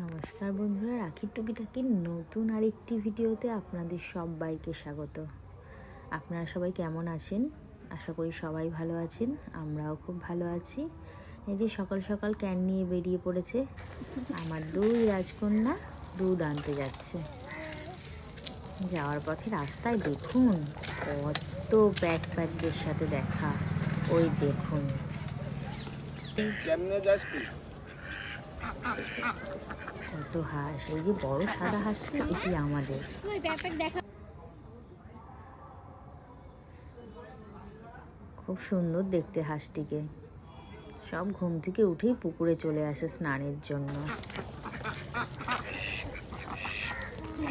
নমস্কার বন্ধুরা, রাখির টুকিটাকির নতুন আরেকটি ভিডিওতে আপনাদের সবাইকে স্বাগত। আপনারা সবাই কেমন আছেন? আশা করি সবাই ভালো আছেন, আমরাও খুব ভালো আছি। এই যে সকাল সকাল ক্যান নিয়ে বেরিয়ে পড়েছে আমার দুই রাজকন্যা, দুধ আনতে যাচ্ছে। যাওয়ার পথে রাস্তায় দেখুন কত ব্যাকপ্যাকদের সাথে দেখা। ওই দেখুন কত হাঁস। এই যে বড় সাদা হাঁসটি, এটি আমাদের। খুব সুন্দর দেখতে হাঁসটিকে। সব ঘুম থেকে উঠেই পুকুরে চলে আসে স্নানের জন্য।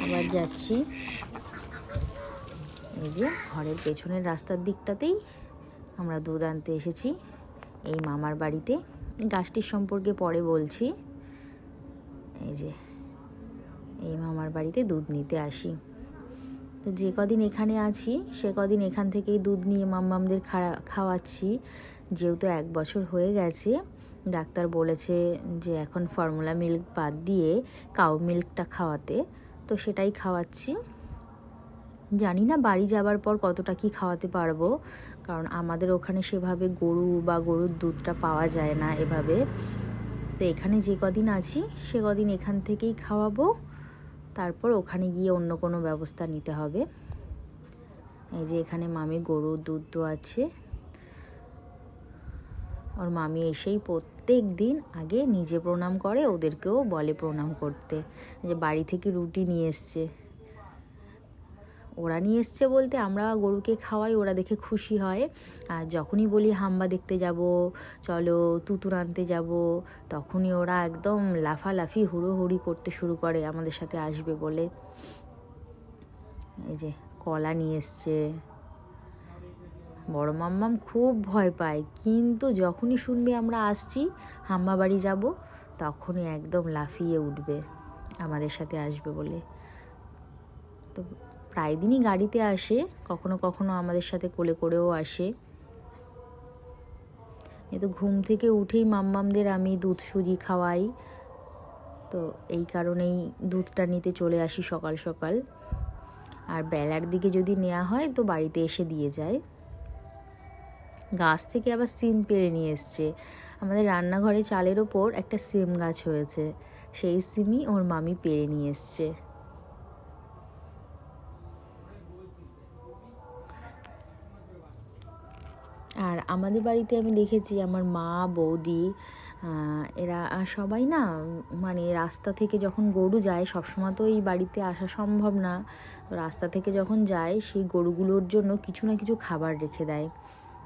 আবার যাচ্ছি এই যে ঘরের পেছনের রাস্তার দিকটাতেই আমরা দুধ আনতে এসেছি, এই মামার বাড়িতে। গাছটির সম্পর্কে পরে বলছি। এই যে এই মামার বাড়িতে দুধ নিতে আসি। তো যে কদিন এখানে আছি সে কদিন এখান থেকেই দুধ নিয়ে মাম্মামদের খাওয়াচ্ছি। যেহেতু 1 বছর হয়ে গেছে, ডাক্তার বলেছে যে এখন ফর্মুলা মিল্ক বাদ দিয়ে কাউ মিল্কটা খাওয়াতে, তো সেটাই খাওয়াচ্ছি। জানি না বাড়ি যাবার পর কতটা কি খাওয়াতে পারবো, কারণ আমাদের ওখানে সেভাবে গরু বা গরুর দুধটা পাওয়া যায় না এভাবে। তো এখানে যে কদিন আছি সে কদিন এখান থেকেই খাওয়াবো, তারপর ওখানে গিয়ে অন্য কোনো ব্যবস্থা নিতে হবে। এই যে এখানে মামি গরুর দুধ দোয়াচ্ছে। ওর মামি এসেই প্রত্যেক দিন আগে নিজে প্রণাম করে, ওদেরকেও বলে প্রণাম করতে। যে বাড়ি থেকে রুটি নিয়ে এসছে, ওরা নিয়ে এসছে বলতে আমরা গরুকে খাওয়াই, ওরা দেখে খুশি হয়। আর যখনই বলি হাম্বা দেখতে যাব, চলো তুতুর আনতে যাব, তখনই ওরা একদম লাফালাফি হুড়োহুড়ি করতে শুরু করে আমাদের সাথে আসবে বলে। এই যে কলা নিয়ে এসছে। বড় মাম্মাম খুব ভয় পায়, কিন্তু যখনই শুনবে আমরা আসছি, হাম্বা বাড়ি যাব, তখনই একদম লাফিয়ে উঠবে আমাদের সাথে আসবে বলে। তো প্রায় দিনই গাড়িতে আসে, কখনো কখনো আমাদের সাথে কোলে করেও আসে। এ তো ঘুম থেকে উঠেই মাম্মামদের আমি দুধ সুজি খাওয়াই, তো এই কারণেই দুধটা নিতে চলে আসি সকাল সকাল। আর বেলার দিকে যদি নেওয়া হয় তো বাড়িতে এসে দিয়ে যায়। গাছ থেকে আবার সিম পেড়ে নিয়ে এসছে। আমাদের রান্নাঘরে চালের ওপর একটা সিম গাছ হয়েছে, সেই সিমই ওর মামি পেড়ে নিয়ে এসছে। আর আমাদের বাড়িতে আমি দেখেছি আমার মা, বৌদি, এরা সবাই না, মানে রাস্তা থেকে যখন গরু যায়, সবসময় তো এই বাড়িতে আসা সম্ভব না, তো রাস্তা থেকে যখন যায় সেই গরুগুলোর জন্য কিছু না কিছু খাবার রেখে দেয়।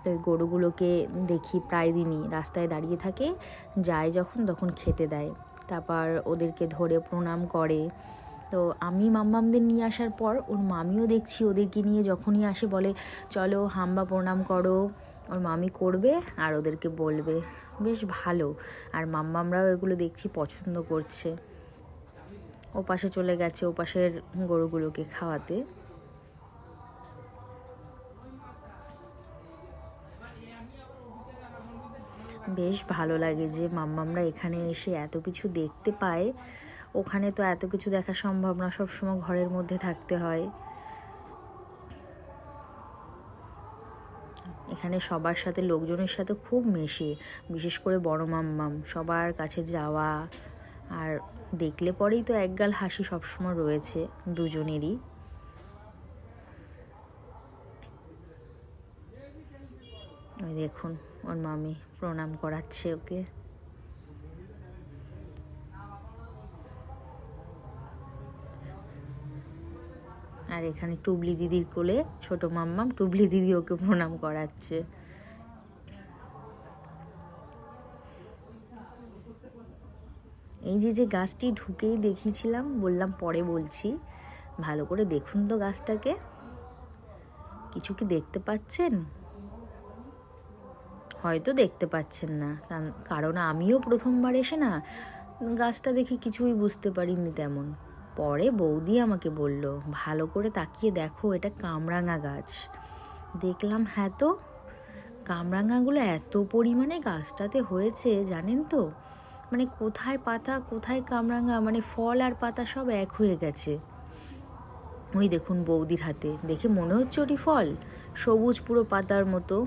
তো ওই গরুগুলোকে দেখি প্রায় দিনই রাস্তায় দাঁড়িয়ে থাকে, যায় যখন তখন খেতে দেয়, তারপর ওদেরকে ধরে প্রণাম করে। তো আমি মাম্মামদের নিয়ে আসার পর ওর মামিও দেখছি ওদেরকে নিয়ে যখনই আসে বলে চলো হাম্বা প্রণাম করো। ওর মামি করবে আর ওদেরকে বলবে, বেশ ভালো। আর মাম্মামরাও এগুলো দেখছি পছন্দ করছে। ও পাশে চলে গেছে ও পাশের গরুগুলোকে খাওয়াতে। বেশ ভালো লাগে যে মাম্মামরা এখানে এসে এত কিছু দেখতে পায়। ওখানে তো এত কিছু দেখা সম্ভব না, সবসময় ঘরের মধ্যে থাকতে হয়। এখানে সবার সাথে, লোকজনের সাথে খুব মেশে, বিশেষ করে বড় মাম্মাম সবার কাছে যাওয়া, আর দেখলে পরেই তো একগাল হাসি সবসময় রয়েছে দুজনেরই। ওই দেখুন ওর মামি প্রণাম করাচ্ছে ওকে। আর এখানে টুবলি দিদির কোলে ছোট মাম্মাম, টুবলি দিদি ওকে প্রণাম করাচ্ছে। এই যে গাছটি ঢুকেই দেখিয়েছিলাম, বললাম পরে বলছি, ভালো করে দেখুন তো গাছটাকে। কিছু কি দেখতে পাচ্ছেন? হয়তো দেখতে পাচ্ছেন না, কারণ আমিও প্রথমবার এসে না গাছটা দেখে কিছুই বুঝতে পারিনি তেমন। পরে বৌদি আমাকে বলল ভালো করে তাকিয়ে দেখো, এটা কামরাঙা গাছ। দেখলাম হ্যাঁ, তো কামরাঙাগুলো এত পরিমাণে গাছটাতে হয়েছে জানেন তো। মানে কোথায় পাতা কোথায় কামরাঙা, মানে ফল আর পাতা সব এক হয়ে গেছে। ওই দেখুন বৌদির হাতে, দেখে মনে হচ্ছে ওটি ফল, সবুজ পুরো পাতার মতো।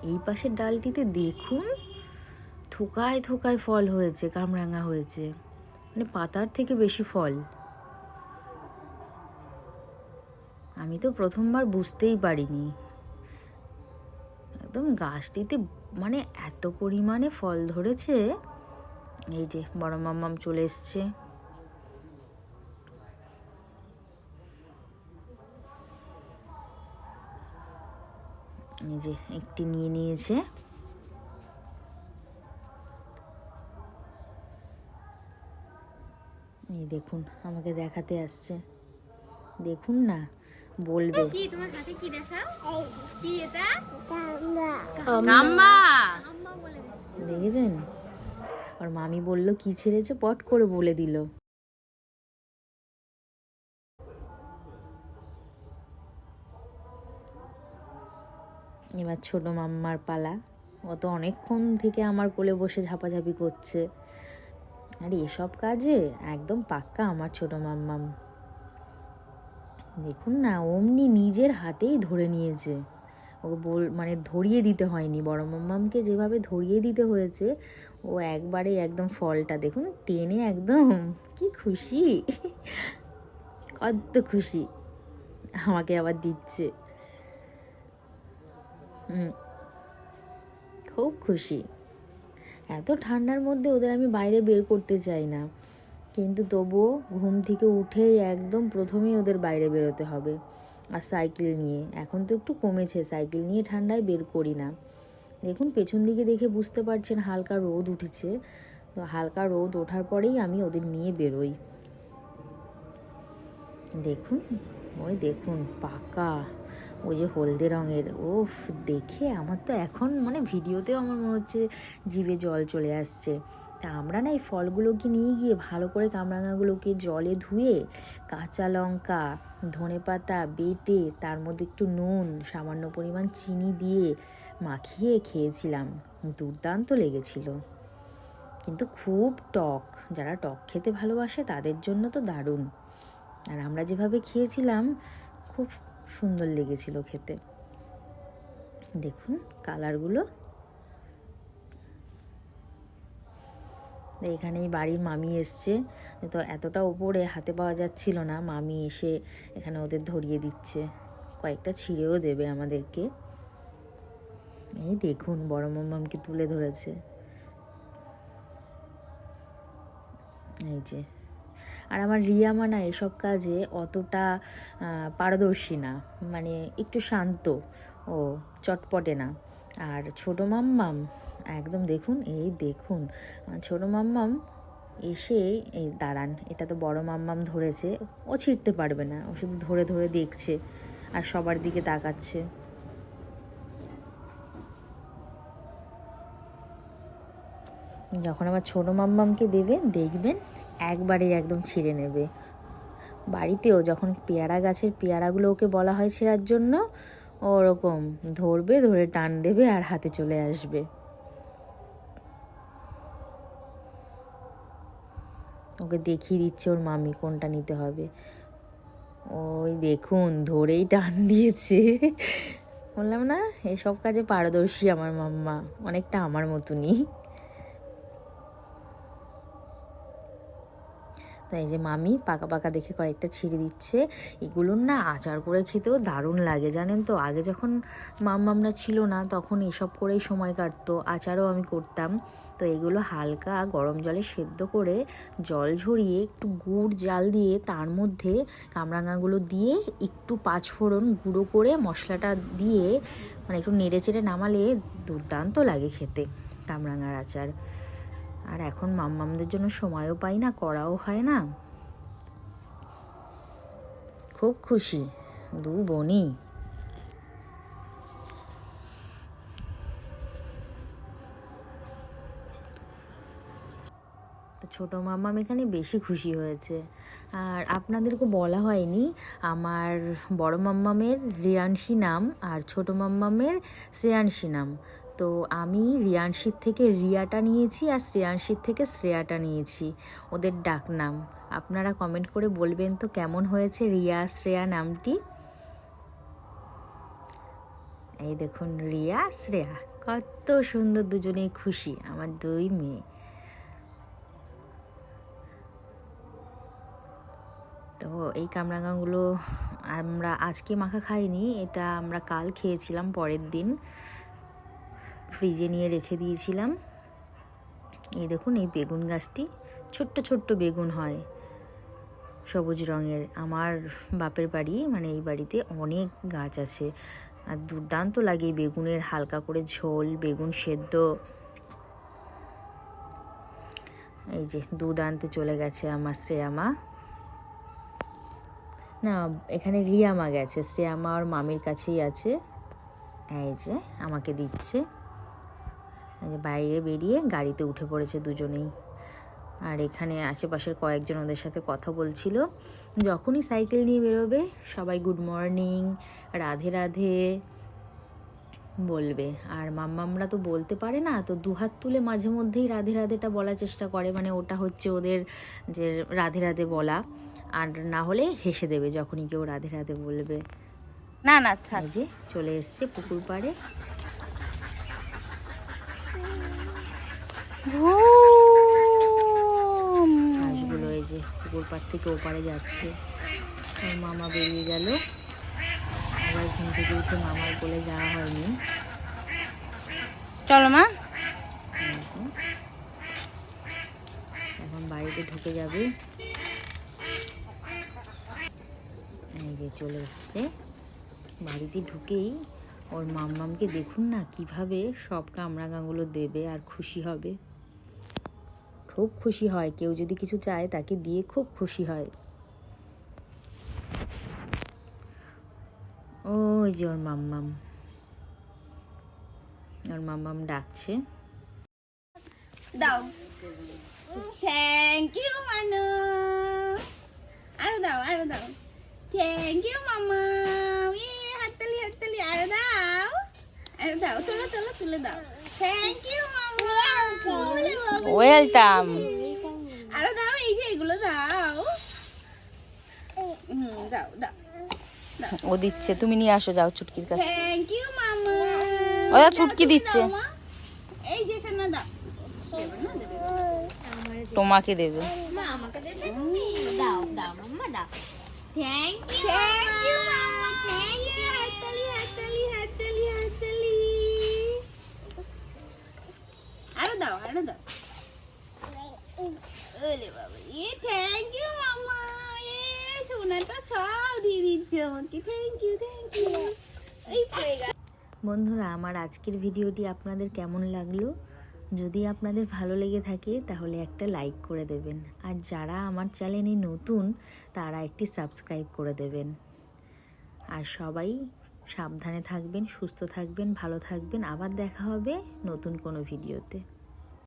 এই পাশের ডালটিতে দেখুন থোকায় থোকায় ফল হয়েছে, কামরাঙা হয়েছে, মানে পাতার থেকে বেশি ফল। আমি তো প্রথমবার বুঝতেই পারিনি, একদম গাছটিতে মানে এত পরিমাণে ফল ধরেছে। এই যে বড় মাম্মাম চলে এসছে, এই যে একটি নিয়ে নিয়েছে। এই দেখুন আমাকে দেখাতে আসছে, দেখুন না, বলবে কি তোমার হাতে কি দেখাও, কি এটা? কাম্বা। আম্মা বলে দিচ্ছে। দেখেছেন, আর মামি বলল কি ছেড়েছে, পট করে বলে দিল। এবার ছোট মাম্মার পালা, ও তো অনেকক্ষণ থেকে আমার কোলে বসে ঝাপাঝাপি করছে। আর এসব কাজে একদম পাক্কা আমার ছোট মাম্মাম। দেখুন না, অমনি নিজের হাতেই ধরে নিয়েছে, ওকে মানে ধরিয়ে দিতে হয়নি, বড় মাম্মামকে যেভাবে ধরিয়ে দিতে হয়েছে ও একবারে একদম ফলটা দেখুন টেনে একদম, কি খুশি, কত খুশি, আমাকে আবার দিচ্ছে। খুব খুশি। এত ঠান্ডার মধ্যে ওদের আমি বাইরে বের করতে চাই না, কিন্তু তবুও ঘুম থেকে উঠেই একদম প্রথমেই ওদের বাইরে বেরোতে হবে। আর সাইকেল নিয়ে, এখন তো একটু কমেছে, সাইকেল নিয়ে ঠান্ডায় বের করি না। দেখুন পেছন দিকে দেখে বুঝতে পারছেন হালকা রোদ উঠেছে, তো হালকা রোদ ওঠার পরেই আমি ওদের নিয়ে বেরোই। দেখুন, ওই দেখুন পাকা, ওই যে হলদে রঙের, ওফ, দেখে আমার তো এখন মানে ভিডিওতেও আমার মনে হচ্ছে জিভে জল চলে আসছে। তা আমরা না এই ফলগুলোকে নিয়ে গিয়ে ভালো করে কামরাঙাগুলোকে জলে ধুয়ে কাঁচা লঙ্কা, ধনেপাতা বেটে তার মধ্যে একটু নুন, সামান্য পরিমাণ চিনি দিয়ে মাখিয়ে খেয়েছিলাম, দুর্দান্ত লেগেছিল। কিন্তু খুব টক, যারা টক খেতে ভালোবাসে তাদের জন্য তো দারুণ। আর আমরা যেভাবে খেয়েছিলাম খুব সুন্দর লেগেছিল খেতে। দেখুন কালারগুলো। এখানেই বাড়ির মামি এসছে, তো এতটা ওপরে হাতে পাওয়া যাচ্ছিল না, মামি এসে এখানে ওদের ধরিয়ে দিচ্ছে, কয়েকটা ছিঁড়েও দেবে আমাদেরকে। এই দেখুন বড় মাম্মামকে তুলে ধরেছে, এই যে। আর আমার রিয়ামা না এসব কাজে অতটা পারদর্শী না, মানে একটু শান্ত, ও চটপটে না। আর ছোট মাম্মাম একদম দেখুন, এই দেখুন ছোট মাম্মাম এসে, এই দাঁড়ান, এটা তো বড় মাম্মাম ধরেছে, ও ছিঁড়তে পারবে না, ও শুধু ধরে ধরে দেখছে আর সবার দিকে তাকাচ্ছে। যখন আবার ছোট মাম্মামকে দেবে দেখবেন একবারেই একদম ছিঁড়ে নেবে। বাড়িতেও যখন পেয়ারা গাছের পেয়ারাগুলো ওকে বলা হয় ছেঁড়ার জন্য, ও ওরকম ধরবে, ধরে টান দেবে আর হাতে চলে আসবে। ওকে দেখিয়ে দিচ্ছে ওর মামি কোনটা নিতে হবে। ওই দেখুন ধরেই টান দিয়েছে। বললাম না এসব কাজে পারদর্শী আমার মাম্মা, অনেকটা আমার মতনই। তাই যে মামি পাকা পাকা দেখে কয়েকটা ছিঁড়ে দিচ্ছে। এগুলোর না আচার করে খেতেও দারুণ লাগে, জানেন তো। আগে যখন মাম্মামরা ছিল না তখন এসব করেই সময় কাটতো, আচারও আমি করতাম। তো এগুলো হালকা গরম জলে সেদ্ধ করে জল ঝরিয়ে একটু গুড় জাল দিয়ে তার মধ্যে কামরাঙাগুলো দিয়ে একটু পাঁচফোড়ন গুঁড়ো করে মশলাটা দিয়ে মানে একটু নেড়ে চেড়ে নামালে দুর্দান্ত লাগে খেতে কামরাঙার আচার। আর এখন মাম্মামদের জন্য সময়ও পাই না, করাও হয় না। খুব খুশি দু বোনই। তো ছোটো মাম্মাম এখানে বেশি খুশি হয়েছে। আর আপনাদেরকে বলা হয়নি, আমার বড় মাম্মামের রিয়াংশী নাম আর ছোটো মাম্মামের শ্রেয়াংশী নাম। তো আমি রিয়াংশীর থেকে রিয়াটা নিয়েছি আর শ্রেয়াংশীর থেকে শ্রেয়াটা নিয়েছি, ওদের ডাক নাম। আপনারা কমেন্ট করে বলবেন তো কেমন হয়েছে রিয়া শ্রেয়া নামটি। এই দেখুন রিয়া শ্রেয়া কত সুন্দর, দুজনেই খুশি, আমার দুই মেয়ে। তো এই কামরাঙাগুলো আমরা আজকে মাখা খাইনি, এটা আমরা কাল খেয়েছিলাম, পরের দিন ফ্রিজে নিয়ে রেখে দিয়েছিলাম। এই দেখুন এই বেগুন গাছটি, ছোট্ট ছোট্ট বেগুন হয় সবুজ রঙের। আমার বাপের বাড়ি মানে এই বাড়িতে অনেক গাছ আছে, আর দুর্দান্ত লাগে বেগুনের হালকা করে ঝোল, বেগুন সেদ্ধ। এই যে দুধ আনতে চলে গেছে আমার শ্রেয়া মা, না এখানে রিয়া মা গেছে, শ্রেয়া মা ওর মামির কাছেই আছে। এই যে আমাকে দিচ্ছে, এই যে বাইরে বেরিয়ে গাড়িতে উঠে পড়েছে দুজনেই। আর এখানে আশেপাশের কয়েকজন ওদের সাথে কথা বলছিল। যখনই সাইকেল নিয়ে বেরোবে সবাই গুড মর্নিং, রাধে রাধে বলবে। আর মাম্মামরা তো বলতে পারে না, তো দুহাত তুলে মাঝে মধ্যেই রাধে রাধেটা বলার চেষ্টা করে, মানে ওটা হচ্ছে ওদের যে রাধে রাধে বলা। আর না হলে হেসে দেবে যখনই কেউ রাধে রাধে বলবে। না না এই যে চলে এসছে পুকুর পাড়ে। হাঁসগুলো এই যে পুকুর পাড় থেকে ওপারে যাচ্ছে। ওর মামা বেরিয়ে গেল, আবার ঘুম থেকে উঠে মামার কোলে যাওয়া হয়নি। চলো মা, এখন বাড়িতে ঢুকে যাবে। এই যে চলে এসছে, বাড়িতে ঢুকেই ওর মাম্মামকে দেখুন না কিভাবে সব কামরাঙাগুলো দেবে আর খুশি হবে, খুব খুশি হয়। কেউ যদি কিছু চায় তাকে দিয়ে খুব খুশি হয়। ওই যে ওর মাম্মাম, ওর মাম্মাম ডাকছে। দাও। থ্যাংক ইউ মানু, আরো দাও আরো দাও। থ্যাংক ইউ মামা, হাততালি হাততালি, আরো দাও আরো দাও, তুলে তুলে তুলে দাও। থ্যাংক ইউ মামা, ওয়েলকাম। আরো দাও, এই যে এগুলো দাও। দাও দাও, ও দিচ্ছে, তুমি নিয়ে আসো, যাও ছুটকির কাছে। থ্যাংক ইউ মামা। ওরা ছুটকি দিচ্ছে, এই যে সোনা দাও। তোমাকে দেবে। মা আমাকে দেবে, দাও দাও মাম্মা দাও। থ্যাংক ইউ থ্যাংক ইউ মামা, থ্যাংক ইউ। হাততালি হাততালি হাততালি হাততালি। আরো দাও আরো দাও। ওলে বাবা, থ্যাংক ইউ মামা। সোনাটা সব দিয়ে দিচ্ছে আমাকে। Thank you thank you. এই পড়ে গেল। বন্ধুরা, আমার আজকের ভিডিওটি আপনাদের কেমন লাগলো? যদি আপনাদের ভালো লেগে থাকে তাহলে একটা লাইক করে দেবেন, আর যারা আমার চ্যানেলে নতুন তারা একটি সাবস্ক্রাইব করে দেবেন। আর সবাই সাবধানে থাকবেন, সুস্থ থাকবেন, ভালো থাকবেন। আবার দেখা হবে নতুন কোনো ভিডিওতে।